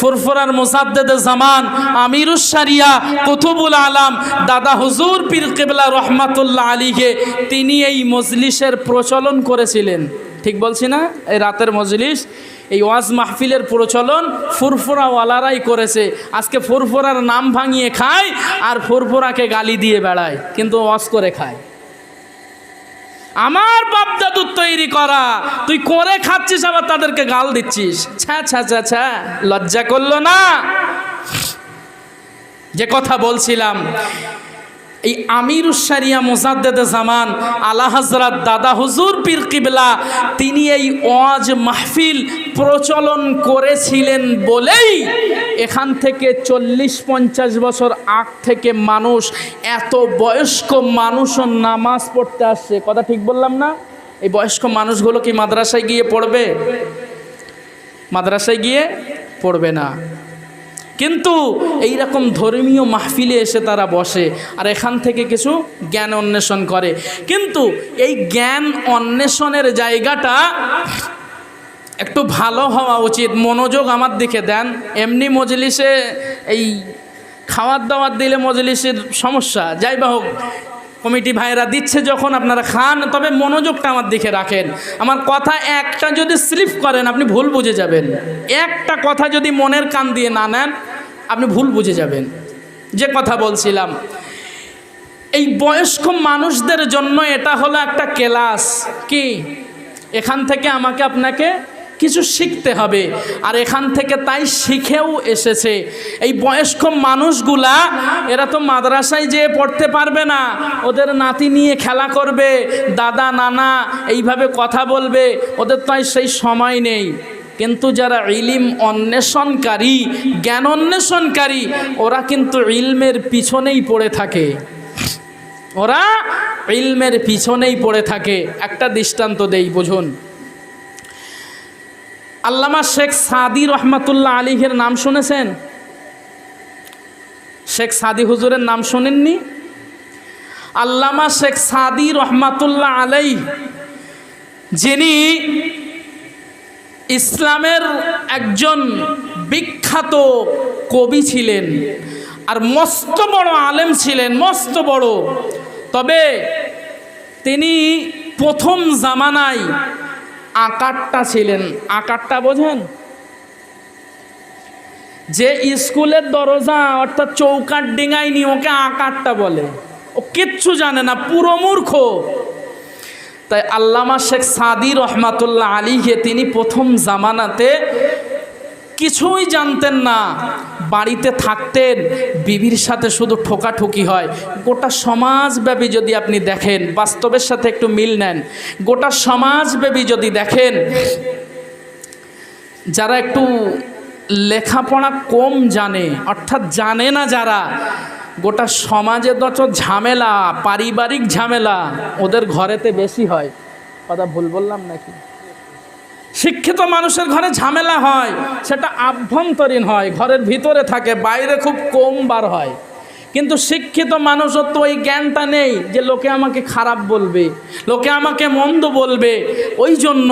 ফুরফুরার মুসাদ্দেদে জামান আমিরুশ শরিয়া কুতুবুল আলাম দাদা হুজুর পীর কিবলা রহমাতুল্লাহ আলাইহি তিনি এই মজলিসের প্রচলন করেছিলেন। ঠিক বলছি না? এই রাতের মজলিস, এই ওয়াজ মাহফিলের প্রচলন ফুরফুরাওয়ালারাই করেছে। আজকে ফুরফুরার নাম ভাঙিয়ে খায় আর ফুরফুরাকে গালি দিয়ে বেড়ায়, কিন্তু ওয়াজ করে খায়। আমার বাপ দাদুর তৈরি করা, তুই করে খাচ্ছিস আবার তাদেরকে গাল দিচ্ছিস। ছ্যা ছ্যা ছ্যা ছ্যা, লজ্জা করলো না? যে কথা বলছিলাম, এই আমিরুশ শরিয়া মুজাদ্দেদে জামান আলা হযরত দাদা হুজুর পীর কিবলা তিনি এই ওয়াজ মাহফিল প্রচলন করেছিলেন বলেই এখান থেকে 40-50 বছর আগ থেকে মানুষ, এত বয়স্ক মানুষও নামাজ পড়তে আসছে। কথা ঠিক বললাম না? এই বয়স্ক মানুষগুলো কি মাদ্রাসায় গিয়ে পড়বে? মাদ্রাসায় গিয়ে পড়বে না, কিন্তু এই রকম ধর্মীয় মাহফিলে এসে তারা বসে আর এখান থেকে কিছু জ্ঞান অন্বেষণ করে। কিন্তু এই জ্ঞান অন্বেষণের জায়গাটা একটু ভালো হওয়া উচিত। মনোযোগ আমার দিকে দেন। এমনি মজলিসে এই খাওয়ার দাওয়ার দিলে মজলিসের সমস্যা, যাই বা হোক, কমিটি ভাইরা দিচ্ছে যখন আপনারা খান, তবে মনোযোগটা আমার দিকে রাখেন। আমার কথা একটা যদি স্লিপ করেন আপনি ভুল বুঝে যাবেন। একটা কথা যদি মনের কান দিয়ে না নেন আপনি ভুল বুঝে যাবেন। যে কথা বলছিলাম, এই বয়স্ক মানুষদের জন্য এটা হলো একটা ক্লাস। কি এখান থেকে আমাকে আপনাকে কিছু শিখতে হবে, আর এখান থেকে তাই শিখেও এসেছে। এই বয়স্ক মানুষগুলা এরা তো মাদ্রাসায় যেয়ে পড়তে পারবে না, ওদের নাতি নিয়ে খেলা করবে, দাদা নানা এইভাবে কথা বলবে, ওদের তো সেই সময় নেই। কিন্তু যারা ইলম অন্বেষণকারী, জ্ঞান অন্বেষণকারী, ওরা কিন্তু ইলমের পিছনেই পড়ে থাকে। ওরা ইলমের পিছনেই পড়ে থাকে। একটা দৃষ্টান্ত দেই, বুঝুন। আল্লামা শেখ সাদি রহমাতুল্লাহ আলাইহির নাম শুনেছেন? শেখ সাদি হুজুরের নাম শোনেননি? আল্লামা শেখ সাদি রহমাতুল্লাহ আলাইহি যিনি ইসলামের একজন বিখ্যাত কবি ছিলেন আর মস্ত বড় আলেম ছিলেন, মস্ত বড়। তবে তিনি প্রথম জামানায় আকারটা ছিলেন। আকারটা বোঝেন? যে স্কুলের দরজা অর্থাৎ চৌকাট ডিঙায়নি, ওকে আকারটা বলে। ও কিচ্ছু জানে না, পুরো মূর্খ। তাই আল্লামা শেখ সাদি রহমাতুল্লাহ আলাইহি তিনি প্রথম জামানাতে কিছুই জানতেন না, বাড়িতে থাকতেন, বিবির সাথে শুধু ঠোকাঠুকি হয়। গোটা সমাজব্যাপী যদি আপনি দেখেন, বাস্তবের সাথে একটু মিল নেন, গোটা সমাজব্যাপী যদি দেখেন, যারা একটু লেখাপড়া কম জানে, অর্থাৎ জানে না যারা, গোটা সমাজে যত ঝামেলা, পারিবারিক ঝামেলা ওদের ঘরেতে বেশি হয়। কথা ভুল বললাম নাকি? শিক্ষিত মানুষের ঘরে ঝামেলা হয়, সেটা আভ্যন্তরীণ হয়, ঘরের ভিতরে থাকে, বাইরে খুব কম বার হয়। কিন্তু শিক্ষিত মানুষের তো ওই জ্ঞানটা নেই যে লোকে আমাকে খারাপ বলবে, লোকে আমাকে মন্দ বলবে, ওই জন্য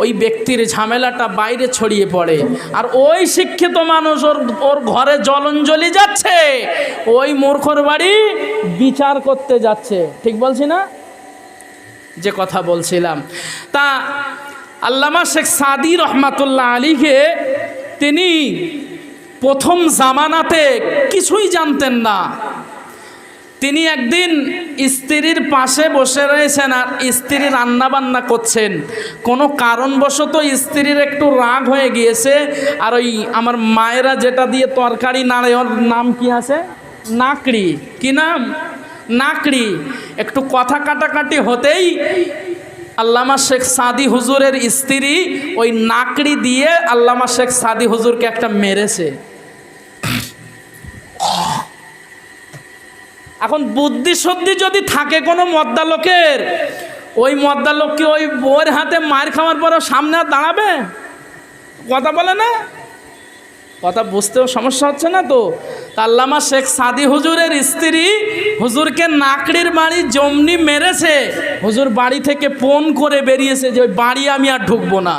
ওই ব্যক্তির ঝামেলাটা বাইরে ছড়িয়ে পড়ে। আর ওই শিক্ষিত মানুষ ওর ঘরে জ্বলঞ্জলি যাচ্ছে, ওই মূর্খর বাড়ি বিচার করতে যাচ্ছে। ঠিক বলছি না? যে কথা বলছিলাম, তা আল্লামা শেখ সাদি রহমাতুল্লাহ আলাইহি তিনি প্রথম জামানাতে কিছুই জানতেন না। তিনি একদিন স্ত্রীর পাশে বসে রয়েছেন আর স্ত্রী রান্না বান্না করছেন। কোনো কারণবশত স্ত্রীর একটু রাগ হয়ে গিয়েছে, আর ওই আমার মায়েরা যেটা দিয়ে তরকারি নাড়ে, ওর নাম কি আছে? নাকড়ি। কি নাম? নাকড়ি। একটু কথা কাটাকাটি হতেই আল্লামা শেখ সাদি হুজুরের স্ত্রী ওই নাকড়ি দিয়ে আল্লামা শেখ সাদি হুজুরকে একটা মেরেছে। এখন বুদ্ধি সদ্ধি যদি থাকে কোনো মদ্দা লোকের, ওই মদ্দা লোককে ওই বউয়ের হাতে মার খাওয়ার পরও সামনে আর দাঁড়াবে? কথা বলে না? কথা বুঝতেও সমস্যা হচ্ছে না তো? আল্লামা শেখ সাদি হুজুরের স্ত্রী হুজুরকে নাকড়ির বাড়ি জমনি মেরেছে, হুজুর বাড়ি থেকে ফোন করে বেরিয়েছে যে ওই বাড়ি আমি আর ঢুকবো না,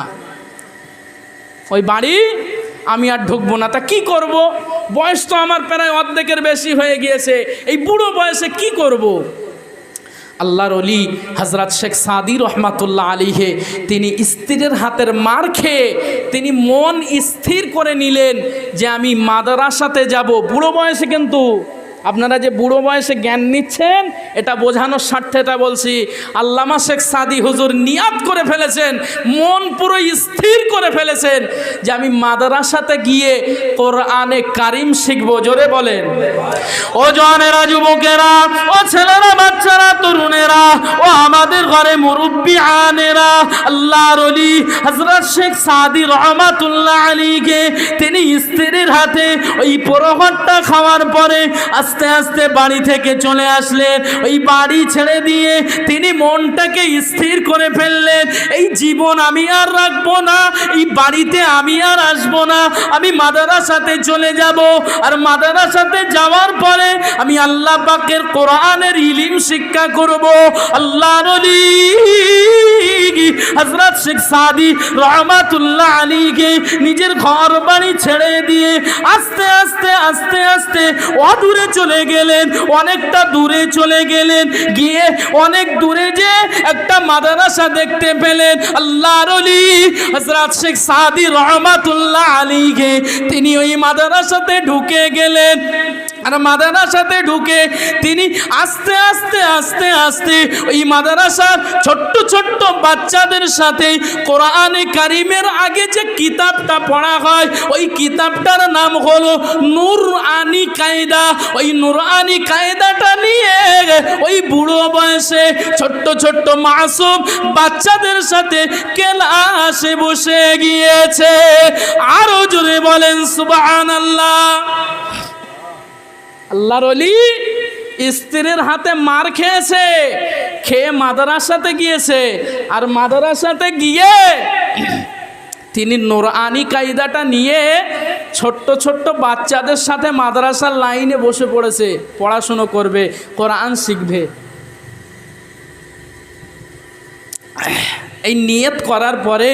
ওই বাড়ি আমি আর ঢুকবো না। তা কি করব, বয়স তো আমার প্রায় অর্ধেকের বেশি হয়ে গিয়েছে, এই বুড়ো বয়সে কি করব। আল্লাহর ওলি হযরত শেখ সাদি রহমাতুল্লাহ আলাইহি তিনি স্ত্রীর হাতের মার খেয়ে তিনি মন স্থির করে নিলেন যে আমি মাদ্রাসাতে যাব। বুড়ো বয়সে, কিন্তু আপনারা যে বুড়ো বয়সে জ্ঞান নিচ্ছেন এটা বোঝানোর স্বার্থে এটা বলছি। আল্লামা শেখ সাদি হুজুর নিয়াত করে ফেলেছেন, মন পুরো স্থির করে ফেলেছেন যে আমি মাদ্রাসাতে গিয়ে কোরআনে কারিম শিখবো। জোরে বলেন। ও জওয়ানেরা, যুবকেরা, ও ছেলেরা, বাচ্চারা, তরুণেরা, ও আমাদের ঘরে মুরব্বি আনেরা, আল্লাহর ওলি হযরত শেখ সাদি রহমাতুল্লাহ আলাইহি তিনি স্ত্রীর হাতে ওই প্রহরটা খাওয়ার পরে আস্তে আস্তে বাড়ি থেকে চলে আসলেন। ওই বাড়ি ছেড়ে দিয়ে তিনি মনটাকে স্থির করে ফেললেন, এই জীবন আমি আর রাখবো না, এই বাড়িতে আমি আর আসবো না, আমি মাদ্রাসাতে চলে যাব। আর মাদ্রাসাতে যাওয়ার পরে আমি আল্লাহ পাকের কোরআনের ইলম শিক্ষা করব। আল্লাহর ওলি হযরত শেখ সাদি রহমাতুল্লাহ আলাইহি নিজের ঘর বাড়ি ছেড়ে দিয়ে আস্তে আস্তে আস্তে আস্তে অদূরে চলে গেলেন, অনেকটা দূরে চলে গেলেন। গিয়ে অনেক দূরে যে একটা মাদ্রাসা দেখতে পেলেন। আল্লাহর ওলি হযরত শেখ সাদি রহমাতুল্লাহ আলাইহি তিনি ওই মাদ্রাসাতে ঢুকে গেলেন। আর মাদ্রাসাতে ঢুকে তিনি আস্তে আস্তে আস্তে আস্তে ওই মাদ্রাসার ছোট্ট ছোট্ট বাচ্চাদের সাথে কোরআনে কারিমের আগে যে কিতাবটা পড়া হয় ওই কিতাবটার নাম হলো নুরআনি কায়দা। ওই নুরআনি কায়দাটা নিয়ে ওই বুড়ো বয়সে ছোট্ট ছোট্ট মাসুম বাচ্চাদের সাথে ক্লাসে বসে গিয়েছে। আরো জোরে বলেন সুবহানাল্লাহ। আল্লাহর ওলি স্ত্রীর হাতে মার খেয়েছে, খেয়ে মাদ্রাসাতে গিয়েছে। আর মাদ্রাসাতে গিয়ে তিনি নুরআনি কায়দাটা নিয়ে ছোট্ট ছোট্ট বাচ্চাদের সাথে মাদ্রাসার লাইনে বসে পড়েছে, পড়াশুনো করবে, কোরআন শিখবে। এই নিয়ত করার পরে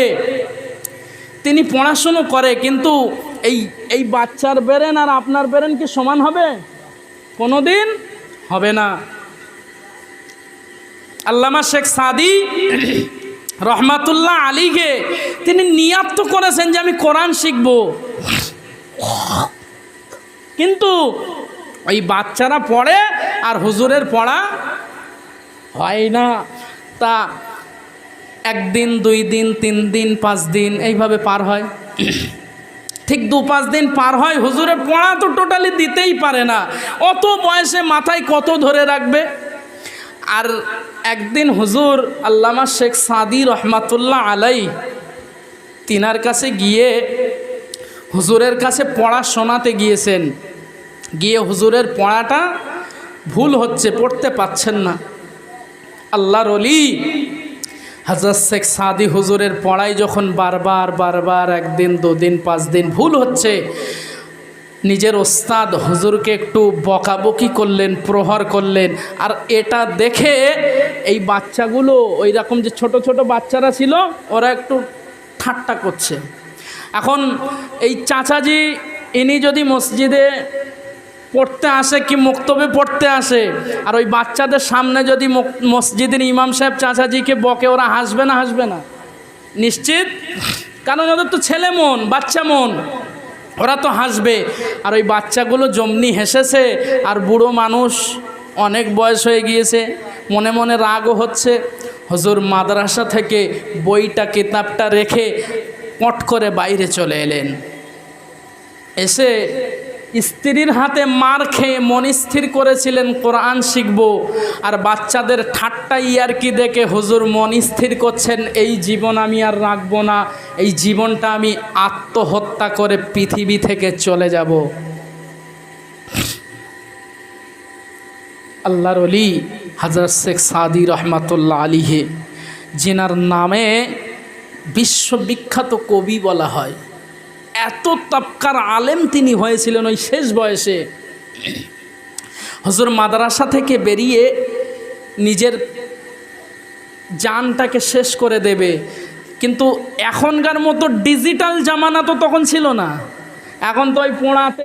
তিনি পড়াশুনো করে, কিন্তু এই বাচ্চার ব্রেন আর আপনার ব্রেন কি সমান হবে? কোনোদিন হবে না। আল্লামা শেখ সাদি রহমাতুল্লাহ আলাইহি তিনি নিয়াত তো করেছেন যে আমি কোরআন শিখব, কিন্তু ওই বাচ্চারা পড়ে আর হুজুরের পড়া হয় না। তা একদিন, 2 দিন, 3 দিন, 5 দিন এইভাবে পার হয়। ঠিক 2-5 দিন পার হয়, হুজুরের পড়া তো টোটালি দিতেই পারে না। অত বয়সে মাথায় কত ধরে রাখবে। আর একদিন হুজুর আল্লামা শেখ সাদি রহমাতুল্লাহ আলাইহি তিনার কাছে গিয়ে হুজুরের কাছে পড়া শোনাতে গিয়েছেন। গিয়ে হুজুরের পড়াটা ভুল হচ্ছে, পড়তে পাচ্ছেন না। আল্লাহর ওলি হযরত শেখ সাদি হুজুরের পড়াই যখন বারবার বারবার 1 দিন, 2 দিন, 5 দিন ভুল হচ্ছে, নিজের ওস্তাদ হুজুরকে একটু বকাবকি করলেন, প্রহার করলেন। আর এটা দেখে এই বাচ্চাগুলো, ওই রকম যে ছোট ছোট বাচ্চারা ছিল, ওরা একটু ঠাট্টা করছে। এখন এই চাচাজি ইনি যদি মসজিদে পড়তে আসে কি মক্তবে পড়তে আসে, আর ওই বাচ্চাদের সামনে যদি মসজিদের ইমাম সাহেব চাচাজিকে বকে, ওরা হাসবে না? হাসবে না নিশ্চিত, কারণ ওদের তো ছেলে মন, বাচ্চা মন, ওরা তো হাসবে। আর ওই বাচ্চাগুলো যেমনি হেসেছে, আর বুড়ো মানুষ অনেক বয়স হয়ে গিয়েছে, মনে মনে রাগও হচ্ছে। হুজুর মাদ্রাসা থেকে বইটা, কিতাবটা রেখে পট করে বাইরে চলে এলেন। এসে স্ত্রীর হাতে মার খেয়ে মন স্থির করেছিলেন কোরআন শিখব, আর বাচ্চাদের ঠাট্টা ইয়ারকি দেখে হুজুর মন স্থির করছেন এই জীবন আমি আর রাখবো না, এই জীবনটা আমি আত্মহত্যা করে পৃথিবী থেকে চলে যাব। আল্লাহর ওলি হযরত শেখ সাদি রহমাতুল্লাহ আলাইহি, যিনার নামে বিশ্ববিখ্যাত কবি বলা হয়, এত তবকার আলেম তিনি হয়েছিলেন ওই শেষ বয়সে। হুজুর মাদ্রাসা থেকে বেরিয়ে নিজের জানটাকে শেষ করে দেবে, কিন্তু এখনকার মতো ডিজিটাল জামানা তো তখন ছিল না। এখন তো ওই পোড়াতে